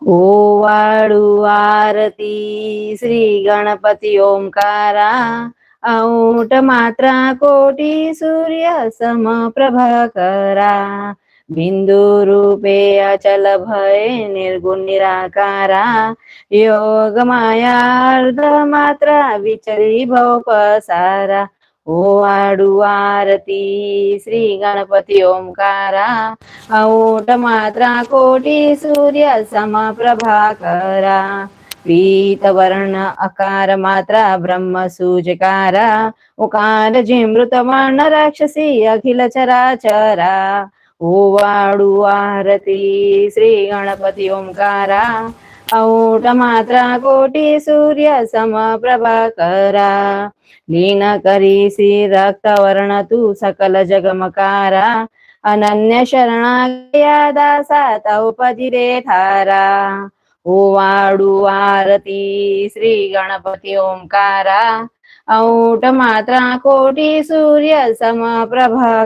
ओवाळू आरती श्री गणपती ओंकारा, औट मात्रा कोटी सूर्य समप्रभाकरा, बिंदु रूपे अचल भय निर्गुण निराकारा, योग माया अर्ध मात्रा विचरी भव पसारा, ओवाळू आरती श्री गणपती ओंकारा, औट मात्रा कोटी सूर्य समप्रभाकरा, पीत वर्ण अकार मात्रा ब्रह्म सूजकारा, उकार जिमृत वर्ण राक्षसी अखिल चराचरा, ओवाळू आरती श्री गणपती ओंकारा, औट मात्रा कोटी सूर्य समप्रभाकरा, लीन करीसी रक्त वर्ण तू सकल जगमकारा, अनन्य शरणागया दासा तौपदिरे थारा, ओवाळू आरती श्री गणपती ओंकारा, औट मात्रा कोटी सूर्य समप्रभाकरा.